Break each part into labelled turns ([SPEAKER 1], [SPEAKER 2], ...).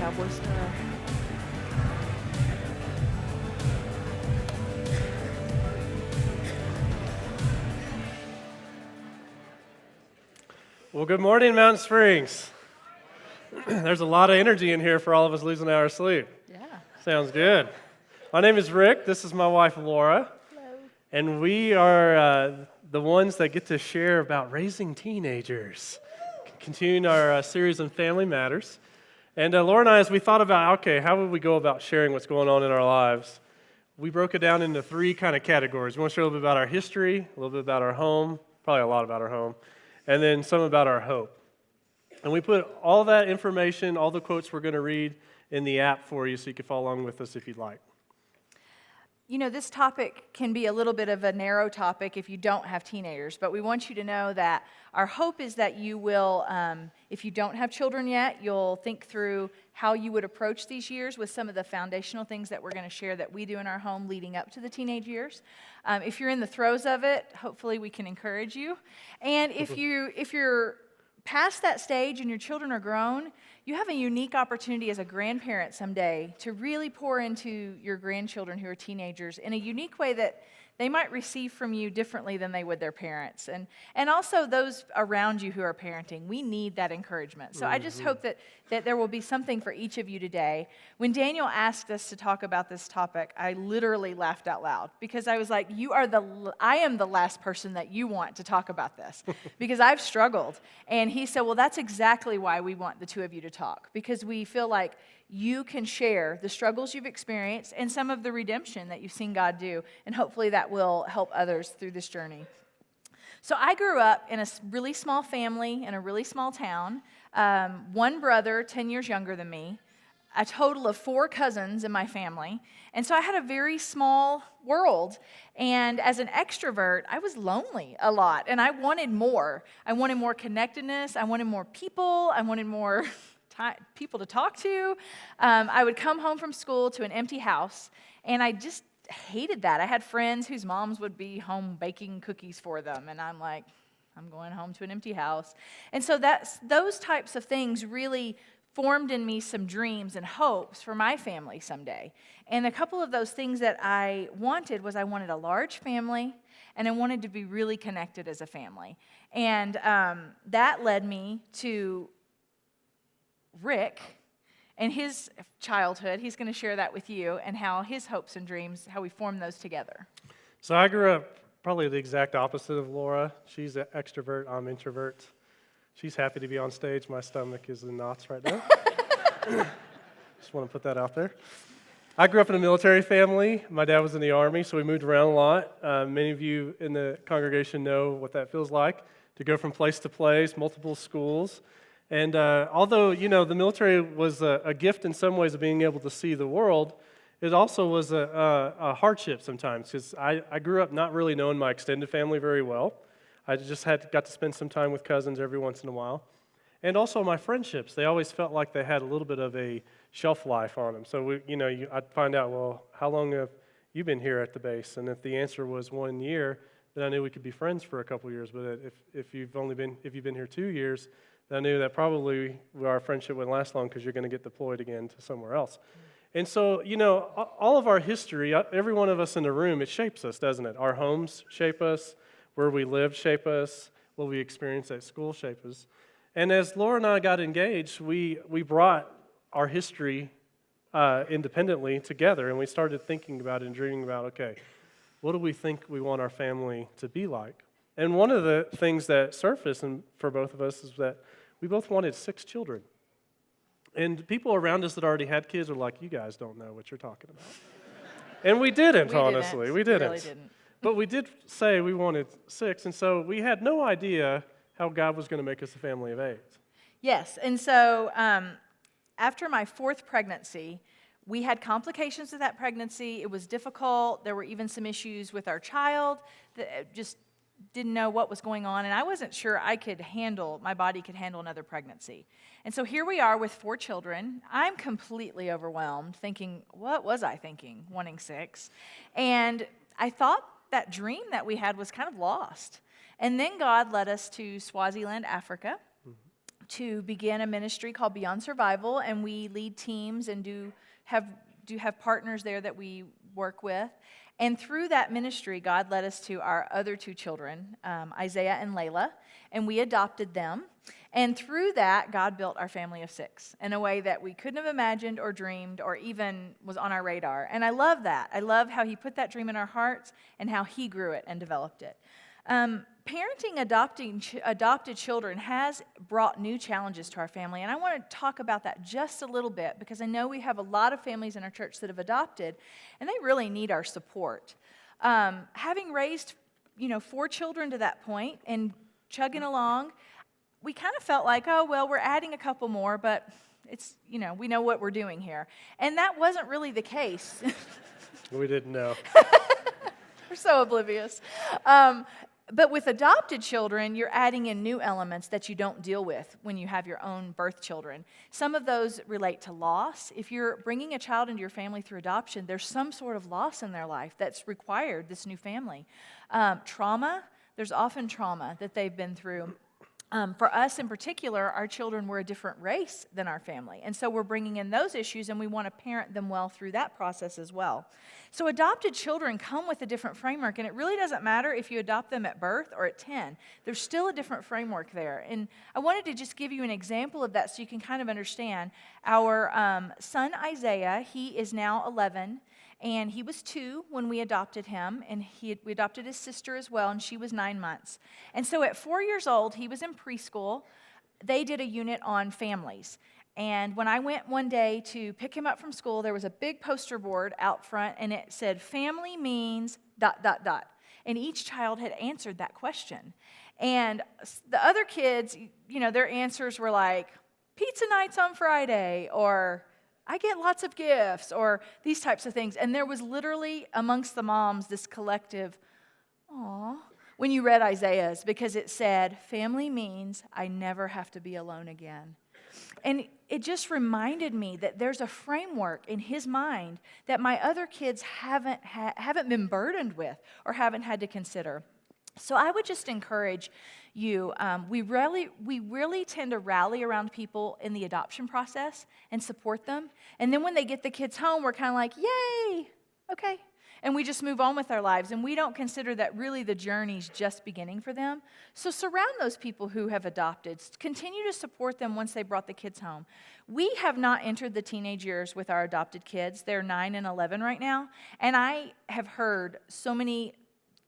[SPEAKER 1] cowboy style.
[SPEAKER 2] Well, good morning, Mountain Springs. There's a lot of energy in here for all of us losing our sleep.
[SPEAKER 1] Yeah.
[SPEAKER 2] Sounds good. My name is Rick. This is my wife, Laura.
[SPEAKER 1] Hello.
[SPEAKER 2] And we are the ones that get to share about raising teenagers, continuing our series on family matters. And Laura and I, as we thought about, okay, how would we go about sharing what's going on in our lives, we broke it down into three kind of categories. We want to share a little bit about our history, a little bit about our home, probably a lot about our home, and then some about our hope. And we put all that information, all the quotes we're going to read in the app for you so you can follow along with us if you'd like.
[SPEAKER 1] You know, this topic can be a little bit of a narrow topic if you don't have teenagers, but we want you to know that our hope is that you will, if you don't have children yet, you'll think through how you would approach these years with some of the foundational things that we're going to share that we do in our home leading up to the teenage years. If you're in the throes of it, hopefully we can encourage you. And if you're past that stage and your children are grown, you have a unique opportunity as a grandparent someday to really pour into your grandchildren who are teenagers in a unique way that they might receive from you differently than they would their parents. And also those around you who are parenting, we need that encouragement. So I just hope that there will be something for each of you today. When Daniel asked us to talk about this topic, I literally laughed out loud because I was like, I am the last person that you want to talk about this because I've struggled. And he said, well, that's exactly why we want the two of you to talk, because we feel like you can share the struggles you've experienced and some of the redemption that you've seen God do, and hopefully that will help others through this journey. So I grew up in a really small family in a really small town, one brother 10 years younger than me, a total of 4 cousins in my family, and so I had a very small world, and as an extrovert, I was lonely a lot, and I wanted more. I wanted more connectedness, I wanted more people, I wanted more people to talk to. I would come home from school to an empty house, and I just hated that. I had friends whose moms would be home baking cookies for them, and I'm like, I'm going home to an empty house. And so those types of things really formed in me some dreams and hopes for my family someday. And a couple of those things that I wanted was I wanted a large family, and I wanted to be really connected as a family. And that led me to Rick and his childhood. He's going to share that with you and how his hopes and dreams, how we formed those together.
[SPEAKER 2] So I grew up probably the exact opposite of Laura. She's an extrovert, I'm introvert. She's happy to be on stage. My stomach is in knots right now. Just want to put that out there. I grew up in a military family. My dad was in the Army, so we moved around a lot. Many of you in the congregation know what that feels like, to go from place to place, multiple schools. And although, the military was a gift in some ways of being able to see the world, it also was a hardship sometimes, because I grew up not really knowing my extended family very well. I just got to spend some time with cousins every once in a while. And also my friendships, they always felt like they had a little bit of a shelf life on them. So, I'd find out, well, how long have you been here at the base? And if the answer was 1 year, then I knew we could be friends for a couple years. But if you've been here 2 years, I knew that probably our friendship wouldn't last long because you're going to get deployed again to somewhere else. And so, all of our history, every one of us in the room, it shapes us, doesn't it? Our homes shape us, where we live shape us, what we experience at school shape us. And as Laura and I got engaged, we brought our history independently together, and we started thinking about it and dreaming about, okay, what do we think we want our family to be like? And one of the things that surfaced for both of us is that we both wanted 6 children. And people around us that already had kids are like, you guys don't know what you're talking about. And we didn't, honestly. We didn't.
[SPEAKER 1] Really didn't.
[SPEAKER 2] But we did say we wanted 6, and so we had no idea how God was going to make us a family of 8.
[SPEAKER 1] Yes, and so after my 4th pregnancy, we had complications of that pregnancy. It was difficult. There were even some issues with our child that just didn't know what was going on, and I wasn't sure my body could handle another pregnancy. And so here we are with 4 children. I'm completely overwhelmed, thinking, what was I thinking, wanting 6? And I thought that dream that we had was kind of lost. And then God led us to Swaziland, Africa, to begin a ministry called Beyond Survival, and we lead teams and do have partners there that we work with. And through that ministry, God led us to our other two children, Isaiah and Layla, and we adopted them. And through that, God built our family of 6 in a way that we couldn't have imagined or dreamed or even was on our radar. And I love that. I love how He put that dream in our hearts and how He grew it and developed it. Parenting adopted children has brought new challenges to our family, and I want to talk about that just a little bit because I know we have a lot of families in our church that have adopted, and they really need our support. Having raised, 4 children to that point and chugging along, we kind of felt like, oh, well, we're adding a couple more, but it's, we know what we're doing here. And that wasn't really the case.
[SPEAKER 2] We didn't know.
[SPEAKER 1] We're so oblivious. But with adopted children, you're adding in new elements that you don't deal with when you have your own birth children. Some of those relate to loss. If you're bringing a child into your family through adoption, there's some sort of loss in their life that's required this new family. Trauma, there's often trauma that they've been through. For us in particular, our children were a different race than our family. And so we're bringing in those issues, and we want to parent them well through that process as well. So adopted children come with a different framework, and it really doesn't matter if you adopt them at birth or at 10. There's still a different framework there. And I wanted to just give you an example of that so you can kind of understand. Our son Isaiah, he is now 11. And he was 2 when we adopted him, and we adopted his sister as well, and she was 9 months. And so at 4 years old, he was in preschool. They did a unit on families. And when I went one day to pick him up from school, there was a big poster board out front, and it said, family means ... And each child had answered that question. And the other kids, their answers were like, pizza nights on Friday, or I get lots of gifts, or these types of things. And there was literally amongst the moms this collective, aw, when you read Isaiah's, because it said, family means I never have to be alone again. And it just reminded me that there's a framework in his mind that my other kids haven't been burdened with or haven't had to consider. So I would just encourage you, we really tend to rally around people in the adoption process and support them. And then when they get the kids home, we're kind of like, yay, okay. And we just move on with our lives, and we don't consider that really the journey's just beginning for them. So surround those people who have adopted. Continue to support them once they brought the kids home. We have not entered the teenage years with our adopted kids. They're 9 and 11 right now, and I have heard so many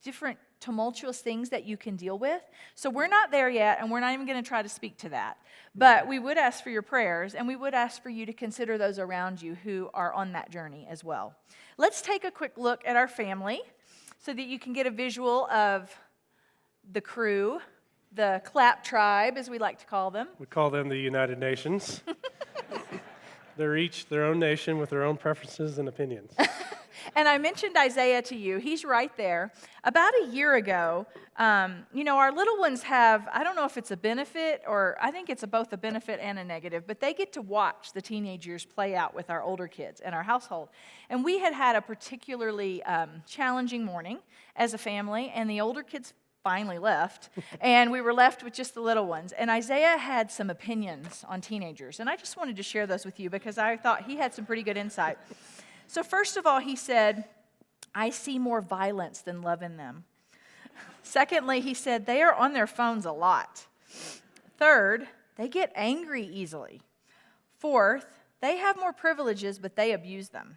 [SPEAKER 1] different tumultuous things that you can deal with. So we're not there yet, and we're not even going to try to speak to that. But we would ask for your prayers, and we would ask for you to consider those around you who are on that journey as well. Let's take a quick look at our family so that you can get a visual of the crew, the Clapp tribe, as we like to call them.
[SPEAKER 2] We call them the United Nations. They're each their own nation with their own preferences and opinions.
[SPEAKER 1] And I mentioned Isaiah to you. He's right there. About a year ago, our little ones have, I don't know if it's a benefit or I think it's both a benefit and a negative, but they get to watch the teenage years play out with our older kids in our household. And we had a particularly challenging morning as a family, and the older kids finally left, and we were left with just the little ones. And Isaiah had some opinions on teenagers, and I just wanted to share those with you because I thought he had some pretty good insight. So first of all, he said, I see more violence than love in them. Secondly, he said, they are on their phones a lot. Third, they get angry easily. Fourth, they have more privileges, but they abuse them.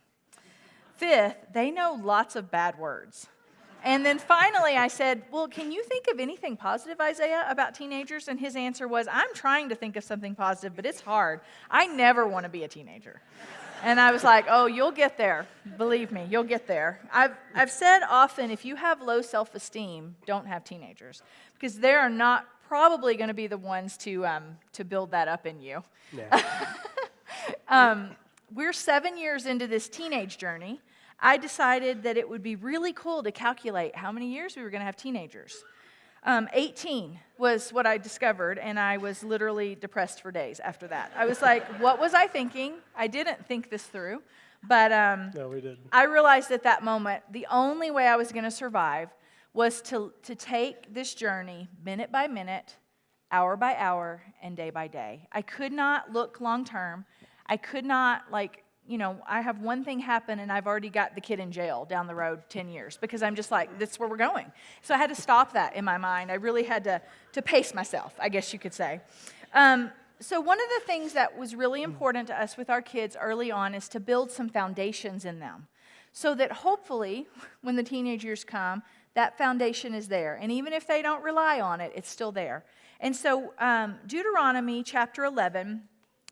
[SPEAKER 1] Fifth, they know lots of bad words. And then finally, I said, well, can you think of anything positive, Isaiah, about teenagers? And his answer was, I'm trying to think of something positive, but it's hard. I never want to be a teenager. And I was like, oh, you'll get there. Believe me, you'll get there. I've said often, if you have low self-esteem, don't have teenagers, because they are not probably going to be the ones to build that up in you.
[SPEAKER 2] Yeah.
[SPEAKER 1] We're 7 years into this teenage journey. I decided that it would be really cool to calculate how many years we were going to have teenagers. 18 was what I discovered, and I was literally depressed for days after that. I was like, what was I thinking? I didn't think this through. But
[SPEAKER 2] No, we didn't.
[SPEAKER 1] I realized at that moment the only way I was going to survive was to take this journey minute by minute, hour by hour and day by day. I could not look long term. I could not, I have one thing happen and I've already got the kid in jail down the road 10 years because I'm just like, this is where we're going. So I had to stop that in my mind. I really had to pace myself, I guess you could say. So one of the things that was really important to us with our kids early on is to build some foundations in them so that hopefully when the teenage years come, that foundation is there. And even if they don't rely on it, it's still there. And so Deuteronomy chapter 11,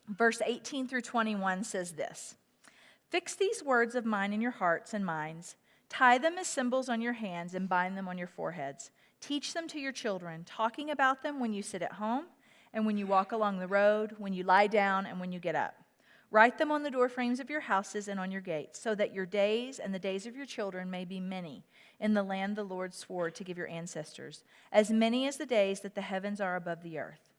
[SPEAKER 1] verse 18 through 21 says this: "Fix these words of mine in your hearts and minds. Tie them as symbols on your hands and bind them on your foreheads. Teach them to your children, talking about them when you sit at home and when you walk along the road, when you lie down and when you get up. Write them on the doorframes of your houses and on your gates, so that your days and the days of your children may be many in the land the Lord swore to give your ancestors, as many as the days that the heavens are above the earth."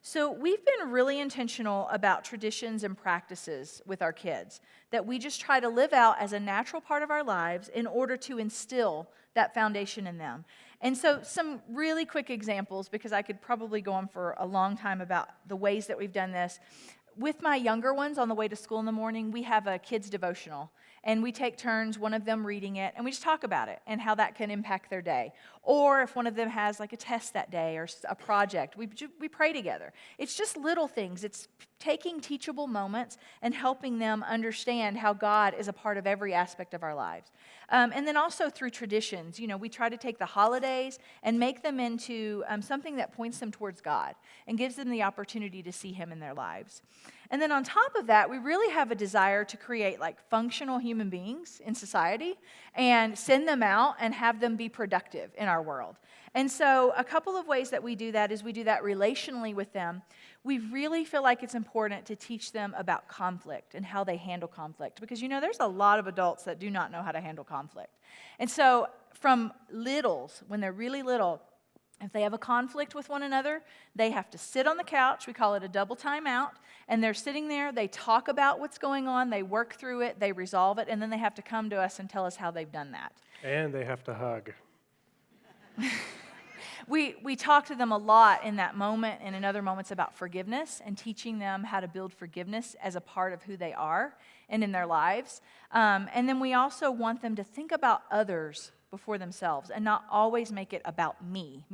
[SPEAKER 1] So we've been really intentional about traditions and practices with our kids that we just try to live out as a natural part of our lives in order to instill that foundation in them. And so some really quick examples, because I could probably go on for a long time about the ways that we've done this. With my younger ones on the way to school in the morning, we have a kids' devotional. And we take turns, one of them reading it, and we just talk about it and how that can impact their day. Or if one of them has like a test that day or a project, we pray together. It's just little things. It's taking teachable moments and helping them understand how God is a part of every aspect of our lives. And then also through traditions. We try to take the holidays and make them into something that points them towards God and gives them the opportunity to see Him in their lives. And then on top of that, we really have a desire to create functional human beings in society and send them out and have them be productive in our world. And so a couple of ways that we do that is we do that relationally with them. We really feel like it's important to teach them about conflict and how they handle conflict, because there's a lot of adults that do not know how to handle conflict. And so from littles, when they're really little, if they have a conflict with one another, they have to sit on the couch. We call it a double timeout. And they're sitting there. They talk about what's going on. They work through it. They resolve it. And then they have to come to us and tell us how they've done that.
[SPEAKER 2] And they have to hug.
[SPEAKER 1] We talk to them a lot in that moment and in other moments about forgiveness and teaching them how to build forgiveness as a part of who they are and in their lives. And then we also want them to think about others before themselves and not always make it about me,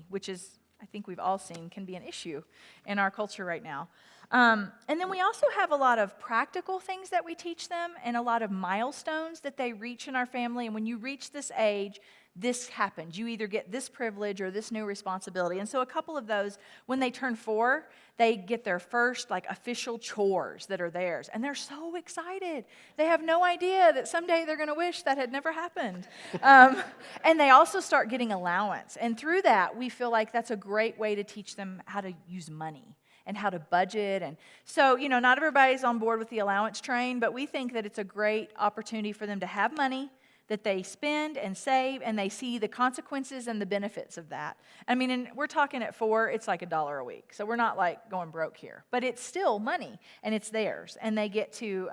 [SPEAKER 1] which is, I think we've all seen, can be an issue in our culture right now. And then we also have a lot of practical things that we teach them and a lot of milestones that they reach in our family. And when you reach this age, this happens. You either get this privilege or this new responsibility. And so a couple of those, when they turn 4, they get their first official chores that are theirs. And they're so excited. They have no idea that someday they're going to wish that had never happened. And they also start getting allowance. And through that, we feel like that's a great way to teach them how to use money and how to budget. And so, not everybody's on board with the allowance train, but we think that it's a great opportunity for them to have money that they spend and save, and they see the consequences and the benefits of that. I mean, and we're talking at 4, it's like $1 a week. So we're not going broke here. But it's still money, and it's theirs, and they get to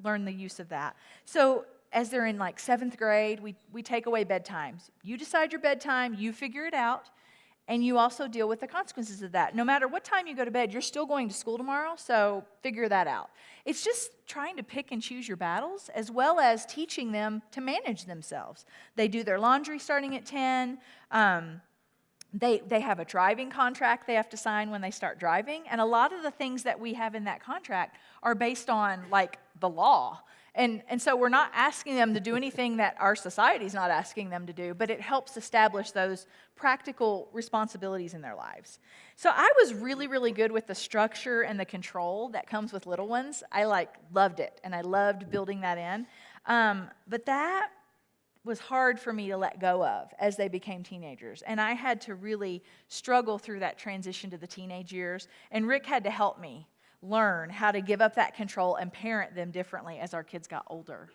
[SPEAKER 1] learn the use of that. So as they're in 7th grade, we take away bedtimes. You decide your bedtime, you figure it out, and you also deal with the consequences of that. No matter what time you go to bed, you're still going to school tomorrow, so figure that out. It's just trying to pick and choose your battles, as well as teaching them to manage themselves. They do their laundry starting at 10. They have a driving contract they have to sign when they start driving. And a lot of the things that we have in that contract are based on, the law. And so we're not asking them to do anything that our society's not asking them to do, but it helps establish those practical responsibilities in their lives. So I was really, really good with the structure and the control that comes with little ones. I loved it, and I loved building that in. But that was hard for me to let go of as they became teenagers. And I had to really struggle through that transition to the teenage years. And Rick had to help me learn how to give up that control and parent them differently as our kids got older.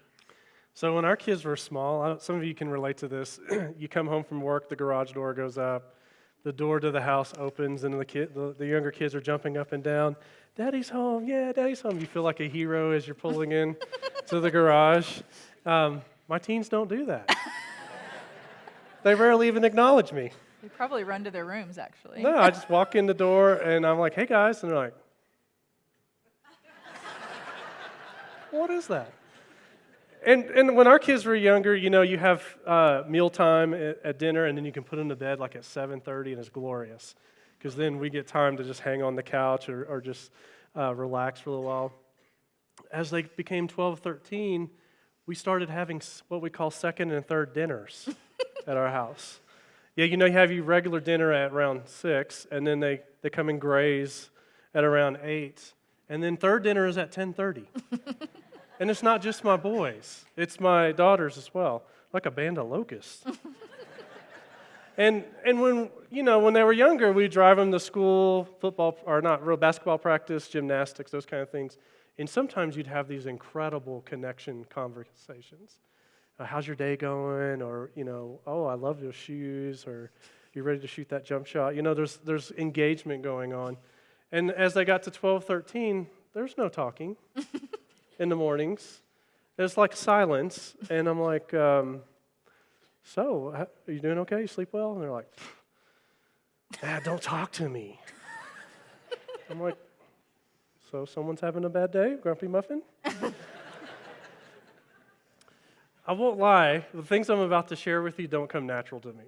[SPEAKER 2] So when our kids were small, some of you can relate to this. You come home from work, the garage door goes up, the door to the house opens, and the younger kids are jumping up and down. Daddy's home, yeah, Daddy's home. You feel like a hero as you're pulling in to the garage. My teens don't do that. They rarely even acknowledge me.
[SPEAKER 1] They probably run to their rooms, actually.
[SPEAKER 2] No, I just walk in the door and I'm like, hey guys, and they're like, what is that? And when our kids were younger, you have mealtime at dinner, and then you can put them to bed like at 7:30, and it's glorious, because then we get time to just hang on the couch or just relax for a little while. As they became 12, 13, we started having what we call second and third dinners at our house. Yeah, you have your regular dinner at around 6, and then they come and graze at around 8, and then third dinner is at 10:30. And it's not just my boys, it's my daughters as well, like a band of locusts. and when they were younger, we'd drive them to school, football, or not real basketball practice, gymnastics, those kind of things. And sometimes you'd have these incredible connection conversations. How's your day going? Or, oh, I love those shoes, or you ready to shoot that jump shot? There's engagement going on. And as they got to 12, 13, there's no talking in the mornings. It's like silence, and I'm like, so, are you doing okay? You sleep well? And they're like, Dad, don't talk to me. I'm like, so someone's having a bad day, Grumpy Muffin? I won't lie, the things I'm about to share with you don't come natural to me.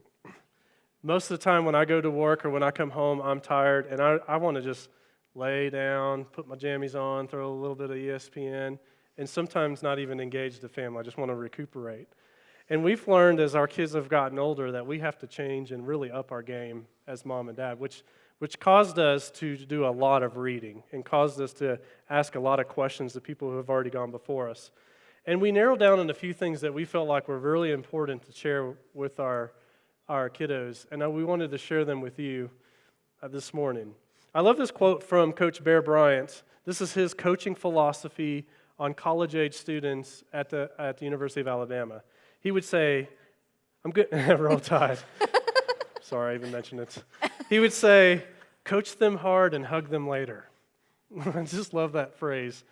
[SPEAKER 2] Most of the time when I go to work or when I come home, I'm tired, and I want to just lay down, put my jammies on, throw a little bit of ESPN, and sometimes not even engage the family. I just want to recuperate. And we've learned as our kids have gotten older that we have to change and really up our game as mom and dad, which caused us to do a lot of reading and caused us to ask a lot of questions to people who have already gone before us. And we narrowed down on a few things that we felt like were really important to share with our kiddos, and we wanted to share them with you this morning. I love this quote from Coach Bear Bryant. This is his coaching philosophy on college-age students at the University of Alabama. He would say, I'm good, Roll Tide. Sorry, I even mentioned it. He would say, coach them hard and hug them later. I just love that phrase.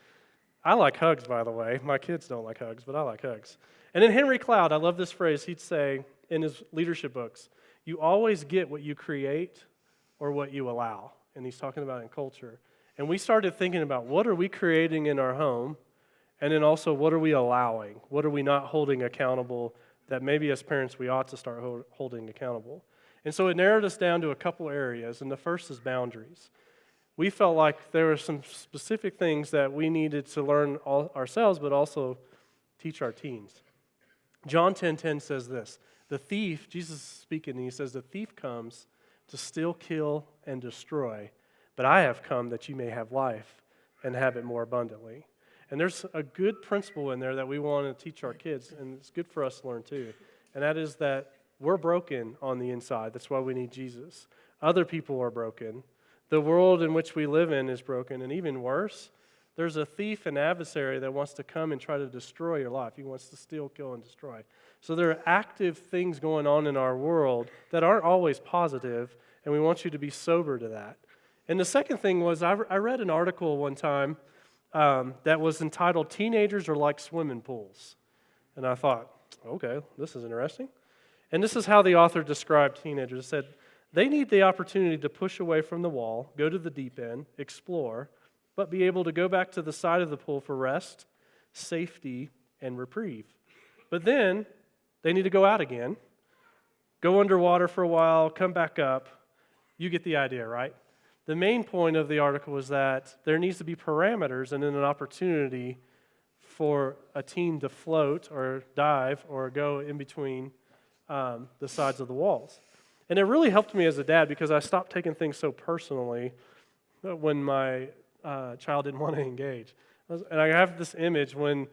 [SPEAKER 2] I like hugs, by the way. My kids don't like hugs, but I like hugs. And then Henry Cloud, I love this phrase. He'd say in his leadership books, you always get what you create or what you allow. And he's talking about in culture. And we started thinking about what are we creating in our home, and then also what are we allowing? What are we not holding accountable that maybe as parents we ought to start holding accountable? And so it narrowed us down to a couple areas, and the first is boundaries. We felt like there were some specific things that we needed to learn ourselves, but also teach our teens. John 10:10 says this, the thief, Jesus is speaking, and he says, the thief comes to steal, kill, and destroy, but I have come that you may have life and have it more abundantly. And there's a good principle in there that we want to teach our kids, and it's good for us to learn too, and that is that we're broken on the inside. That's why we need Jesus. Other people are broken. The world in which we live in is broken, and even worse, there's a thief and adversary that wants to come and try to destroy your life. He wants to steal, kill, and destroy. So there are active things going on in our world that aren't always positive, and we want you to be sober to that. And the second thing was I read an article one time that was entitled, Teenagers Are Like Swimming Pools. And I thought, okay, this is interesting. And this is how the author described teenagers. It said, they need the opportunity to push away from the wall, go to the deep end, explore, but be able to go back to the side of the pool for rest, safety, and reprieve. But then they need to go out again, go underwater for a while, come back up. You get the idea, right? The main point of the article was that there needs to be parameters and then an opportunity for a teen to float or dive or go in between the sides of the walls. And it really helped me as a dad because I stopped taking things so personally when my child didn't want to engage. And I have this image when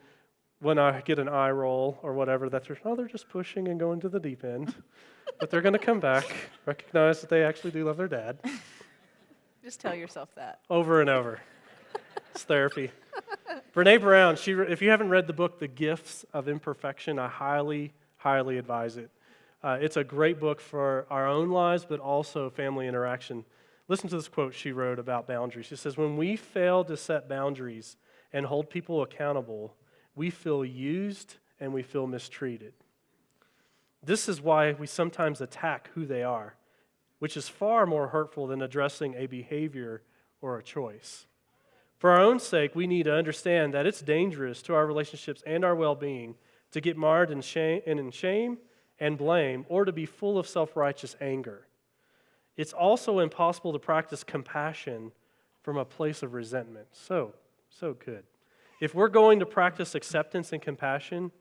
[SPEAKER 2] I get an eye roll or whatever that they're just pushing and going to the deep end. But they're going to come back, recognize that they actually do love their dad.
[SPEAKER 1] Just tell yourself that.
[SPEAKER 2] Over and over. It's therapy. Brene Brown, if you haven't read the book, The Gifts of Imperfection, I highly, highly advise it. It's a great book for our own lives, but also family interaction. Listen to this quote she wrote about boundaries. She says, when we fail to set boundaries and hold people accountable, we feel used and we feel mistreated. This is why we sometimes attack who they are which is far more hurtful than addressing a behavior or a choice. For our own sake, we need to understand that it's dangerous to our relationships and our well-being to get marred in shame and blame, or to be full of self-righteous anger. It's also impossible to practice compassion from a place of resentment. So good. If we're going to practice acceptance and compassion,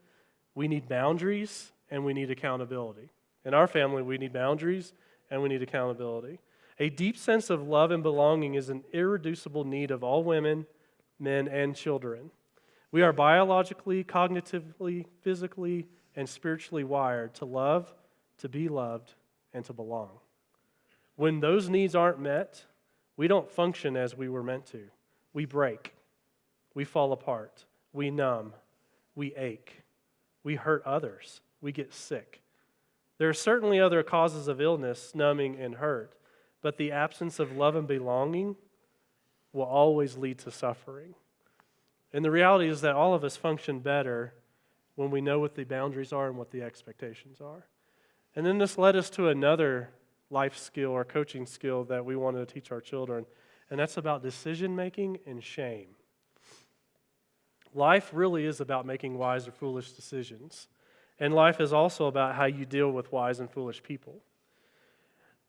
[SPEAKER 2] we need boundaries and we need accountability. In our family, we need boundaries and we need accountability. A deep sense of love and belonging is an irreducible need of all women, men, and children. We are biologically, cognitively, physically, and spiritually wired to love, to be loved, and to belong. When those needs aren't met, we don't function as we were meant to. We break. We fall apart. We numb. We ache. We hurt others. We get sick. There are certainly other causes of illness, numbing, and hurt, but the absence of love and belonging will always lead to suffering. And the reality is that all of us function better when we know what the boundaries are and what the expectations are. And then this led us to another life skill or coaching skill that we wanted to teach our children, and that's about decision-making and shame. Life really is about making wise or foolish decisions, and life is also about how you deal with wise and foolish people.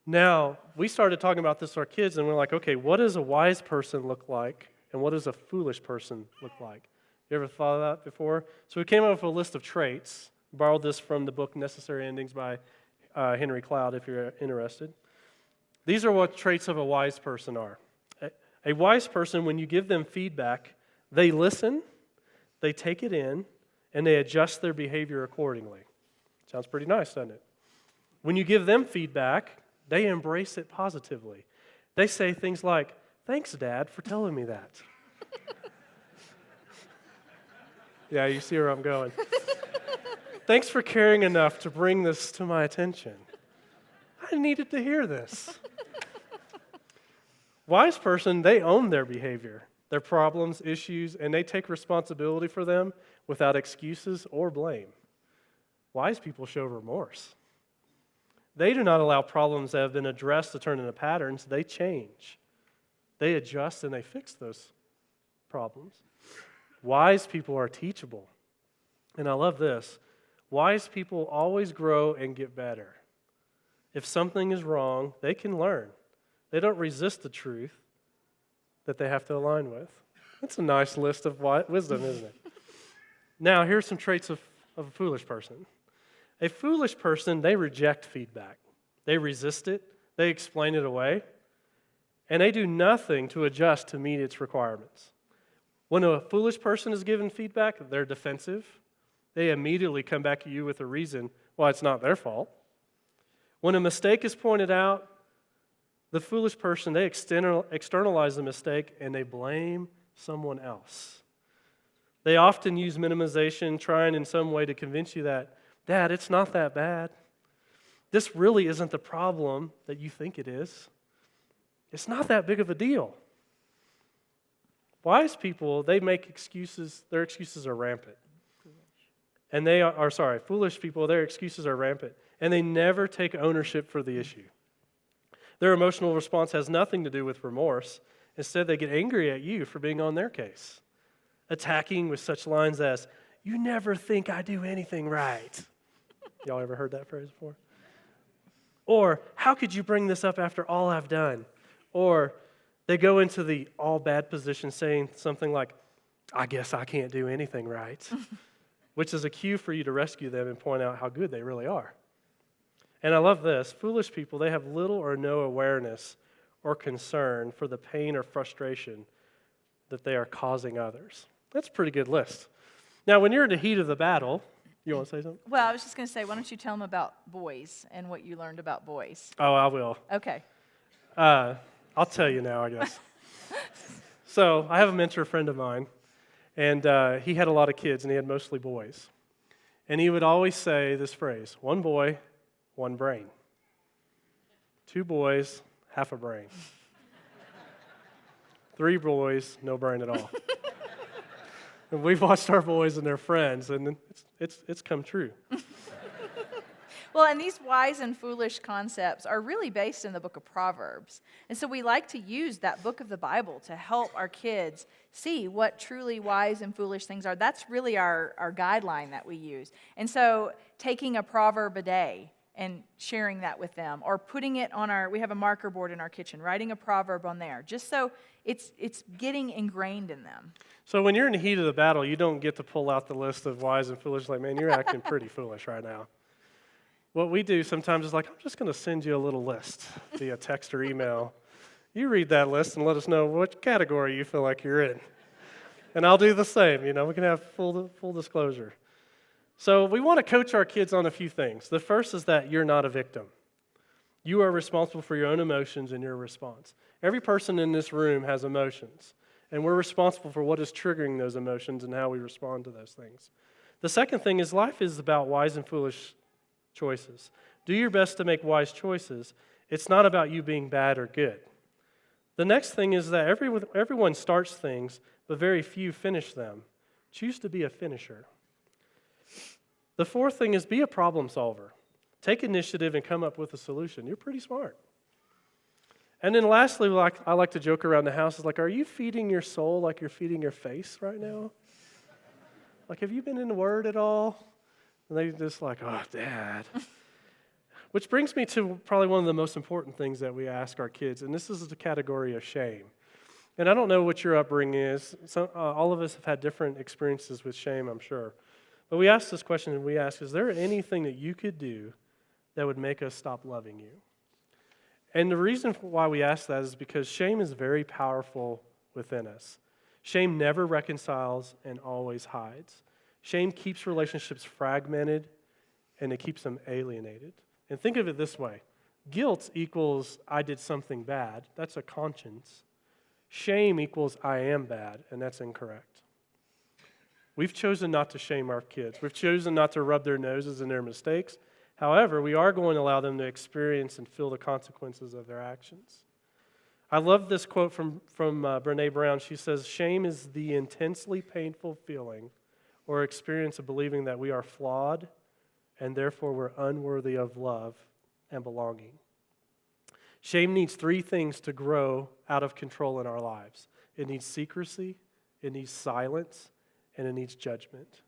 [SPEAKER 2] Now, we started talking about this to our kids, and we're like, okay, what does a wise person look like, and what does a foolish person look like? You ever thought of that before? So we came up with a list of traits. Borrowed this from the book Necessary Endings by Henry Cloud, if you're interested. These are what traits of a wise person are. A wise person, when you give them feedback, they listen, they take it in, and they adjust their behavior accordingly. Sounds pretty nice, doesn't it? When you give them feedback, they embrace it positively. They say things like, "Thanks, Dad, for telling me that." Yeah, you see where I'm going. "Thanks for caring enough to bring this to my attention. I needed to hear this." Wise person, they own their behavior, their problems, issues, and they take responsibility for them without excuses or blame. Wise people show remorse. They do not allow problems that have been addressed to turn into patterns. They change. They adjust and they fix those problems. Wise people are teachable. And I love this. Wise people always grow and get better. If something is wrong, they can learn. They don't resist the truth that they have to align with. That's a nice list of wisdom, isn't it? Now, here's some traits of a foolish person. A foolish person, they reject feedback. They resist it. They explain it away. And they do nothing to adjust to meet its requirements. When a foolish person is given feedback, they're defensive. They immediately come back to you with a reason why it's not their fault. When a mistake is pointed out, the foolish person, they externalize the mistake and they blame someone else. They often use minimization, trying in some way to convince you that, "Dad, it's not that bad. This really isn't the problem that you think it is. It's not that big of a deal." Wise people, they make excuses. Their excuses are rampant. Foolish people, their excuses are rampant. And they never take ownership for the issue. Their emotional response has nothing to do with remorse. Instead, they get angry at you for being on their case, attacking with such lines as, "You never think I do anything right." Y'all ever heard that phrase before? Or, "How could you bring this up after all I've done?" Or they go into the all bad position saying something like, "I guess I can't do anything right," which is a cue for you to rescue them and point out how good they really are. And I love this. Foolish people, they have little or no awareness or concern for the pain or frustration that they are causing others. That's a pretty good list. Now, when you're in the heat of the battle, you want to say something?
[SPEAKER 1] Well, I was just going to say, why don't you tell them about boys and what you learned about boys?
[SPEAKER 2] Oh, I will.
[SPEAKER 1] Okay.
[SPEAKER 2] I'll tell you now, I guess. So I have a mentor friend of mine, and he had a lot of kids, and he had mostly boys. And he would always say this phrase, 1 boy, 1 brain. 2 boys, half a brain. 3 boys, no brain at all. And we've watched our boys and their friends, and it's come true.
[SPEAKER 1] Well, and these wise and foolish concepts are really based in the book of Proverbs. And so we like to use that book of the Bible to help our kids see what truly wise and foolish things are. That's really our guideline that we use. And so taking a proverb a day and sharing that with them, or putting it on we have a marker board in our kitchen, writing a proverb on there, just so it's getting ingrained in them.
[SPEAKER 2] So when you're in the heat of the battle, you don't get to pull out the list of wise and foolish, like, man, you're acting pretty foolish right now. What we do sometimes is like, I'm just going to send you a little list via text or email. You read that list and let us know what category you feel like you're in. And I'll do the same, we can have full disclosure. So we want to coach our kids on a few things. The first is that you're not a victim. You are responsible for your own emotions and your response. Every person in this room has emotions, and we're responsible for what is triggering those emotions and how we respond to those things. The second thing is life is about wise and foolish choices. Do your best to make wise choices. It's not about you being bad or good. The next thing is that everyone starts things, but very few finish them. Choose to be a finisher. The fourth thing is be a problem solver. Take initiative and come up with a solution. You're pretty smart. And then lastly, I like to joke around the house, is like, are you feeding your soul like you're feeding your face right now? Like, have you been in the Word at all? And they just like, oh, Dad. Which brings me to probably one of the most important things that we ask our kids, and this is the category of shame. And I don't know what your upbringing is. All of us have had different experiences with shame, I'm sure. But we ask this question, and we ask, is there anything that you could do that would make us stop loving you? And the reason why we ask that is because shame is very powerful within us. Shame never reconciles and always hides. Shame keeps relationships fragmented, and it keeps them alienated. And think of it this way. Guilt equals I did something bad. That's a conscience. Shame equals I am bad, and that's incorrect. We've chosen not to shame our kids. We've chosen not to rub their noses in their mistakes. However, we are going to allow them to experience and feel the consequences of their actions. I love this quote from Brené Brown. She says, shame is the intensely painful feeling or experience of believing that we are flawed and therefore we're unworthy of love and belonging. Shame needs three things to grow out of control in our lives. It needs secrecy, it needs silence, and it needs judgment.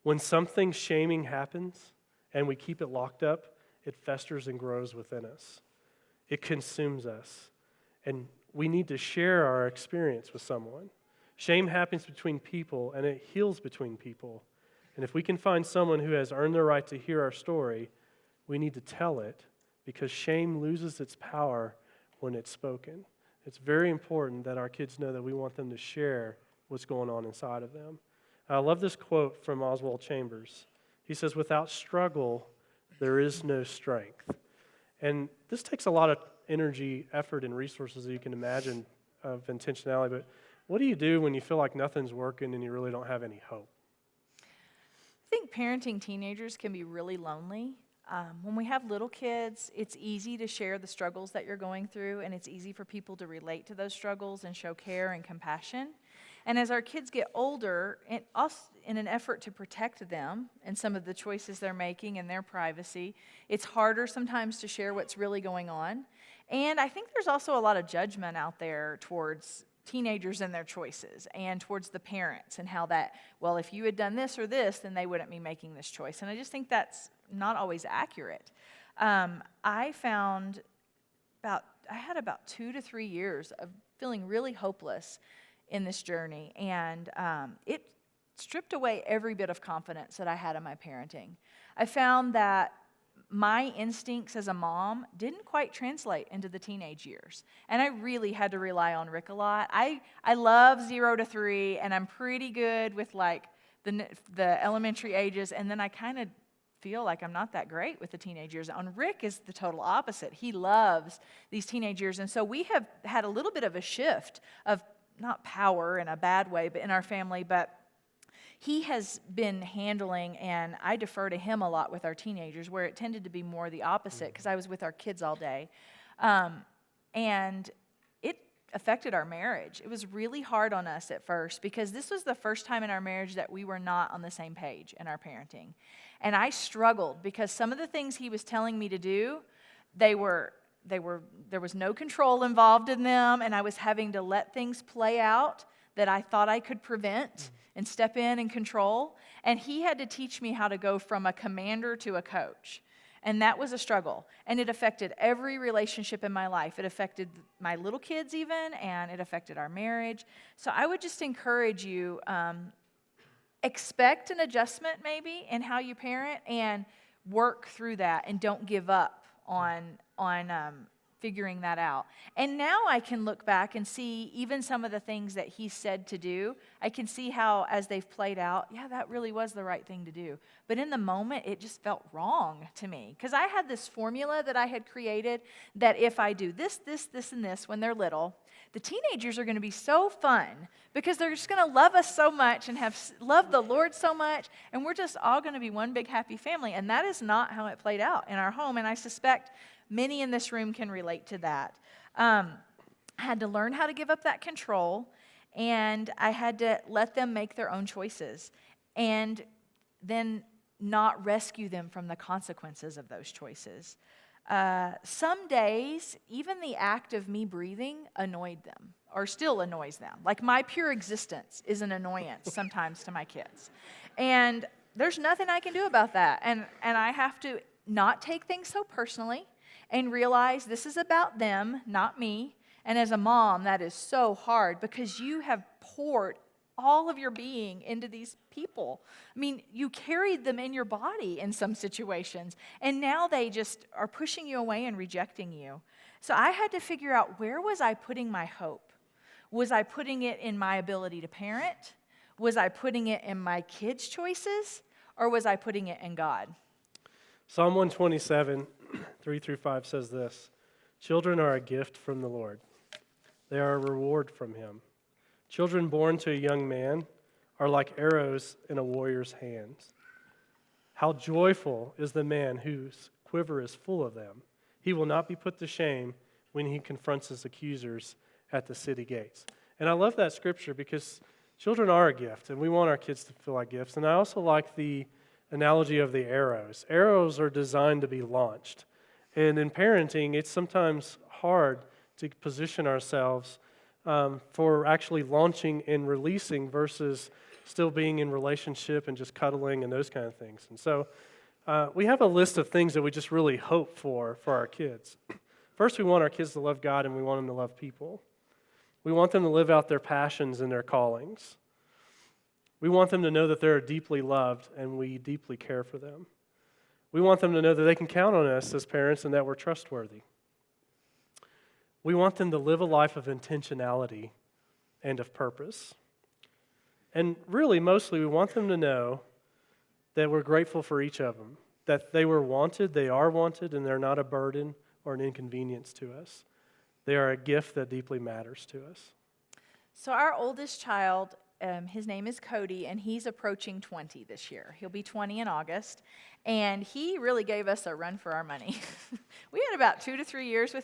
[SPEAKER 2] When something shaming happens and we keep it locked up, it festers and grows within us. It consumes us. And we need to share our experience with someone. Shame happens between people, and it heals between people. And if we can find someone who has earned the right to hear our story, we need to tell it, because shame loses its power when it's spoken. It's very important that our kids know that we want them to share what's going on inside of them. I love this quote from Oswald Chambers. He says, without struggle, there is no strength. And this takes a lot of energy, effort, and resources that you can imagine of intentionality. But what do you do when you feel like nothing's working and you really don't have any hope?
[SPEAKER 1] I think parenting teenagers can be really lonely. When we have little kids, it's easy to share the struggles that you're going through, and it's easy for people to relate to those struggles and show care and compassion. And as our kids get older, in an effort to protect them and some of the choices they're making and their privacy, it's harder sometimes to share what's really going on. And I think there's also a lot of judgment out there towards teenagers and their choices, and towards the parents and how that, well, if you had done this or this, then they wouldn't be making this choice. And I just think that's not always accurate. I had about 2 to 3 years of feeling really hopeless in this journey, and it stripped away every bit of confidence that I had in my parenting. I found that my instincts as a mom didn't quite translate into the teenage years, and I really had to rely on Rick a lot. I love 0 to 3, and I'm pretty good with like the elementary ages, and then I kind of feel like I'm not that great with the teenage years. And Rick is the total opposite. He loves these teenage years, and so we have had a little bit of a shift of not power in a bad way, but in our family, but he has been handling, and I defer to him a lot with our teenagers, where it tended to be more the opposite because I was with our kids all day. And it affected our marriage. It was really hard on us at first because this was the first time in our marriage that we were not on the same page in our parenting. And I struggled because some of the things he was telling me to do, there was no control involved in them, and I was having to let things play out that I thought I could prevent and step in and control. And he had to teach me how to go from a commander to a coach. And that was a struggle. And it affected every relationship in my life. It affected my little kids even, and it affected our marriage. So I would just encourage you, expect an adjustment maybe in how you parent and work through that and don't give up on figuring that out. And now I can look back and see even some of the things that he said to do. I can see how, as they've played out, yeah, that really was the right thing to do. But in the moment, it just felt wrong to me. Because I had this formula that I had created that if I do this, this, this, and this when they're little, the teenagers are going to be so fun because they're just going to love us so much and love the Lord so much, and we're just all going to be one big happy family. And that is not how it played out in our home, and I suspect many in this room can relate to that. I had to learn how to give up that control, and I had to let them make their own choices, and then not rescue them from the consequences of those choices. Some days, even the act of me breathing annoyed them, or still annoys them. Like my pure existence is an annoyance sometimes to my kids. And there's nothing I can do about that. And I have to not take things so personally and realize this is about them, not me. And as a mom, that is so hard because you have poured all of your being into these people. I mean, you carried them in your body in some situations, and now they just are pushing you away and rejecting you. So I had to figure out, where was I putting my hope? Was I putting it in my ability to parent? Was I putting it in my kids' choices? Or was I putting it in God?
[SPEAKER 2] Psalm 127, 3-5 says this: "Children are a gift from the Lord. They are a reward from him. Children born to a young man are like arrows in a warrior's hands. How joyful is the man whose quiver is full of them. He will not be put to shame when he confronts his accusers at the city gates." And I love that scripture because children are a gift, and we want our kids to feel like gifts. And I also like the analogy of the arrows. Arrows are designed to be launched. And in parenting, it's sometimes hard to position ourselves for actually launching and releasing versus still being in relationship and just cuddling and those kind of things. And so we have a list of things that we just really hope for our kids. First, we want our kids to love God, and we want them to love people. We want them to live out their passions and their callings. We want them to know that they're deeply loved and we deeply care for them. We want them to know that they can count on us as parents and that we're trustworthy. We want them to live a life of intentionality and of purpose. And really, mostly, we want them to know that we're grateful for each of them, that they were wanted, they are wanted, and they're not a burden or an inconvenience to us. They are a gift that deeply matters to us.
[SPEAKER 1] So our oldest child, his name is Cody, and he's approaching 20 this year. He'll be 20 in August, and he really gave us a run for our money. We had about 2 to 3 years with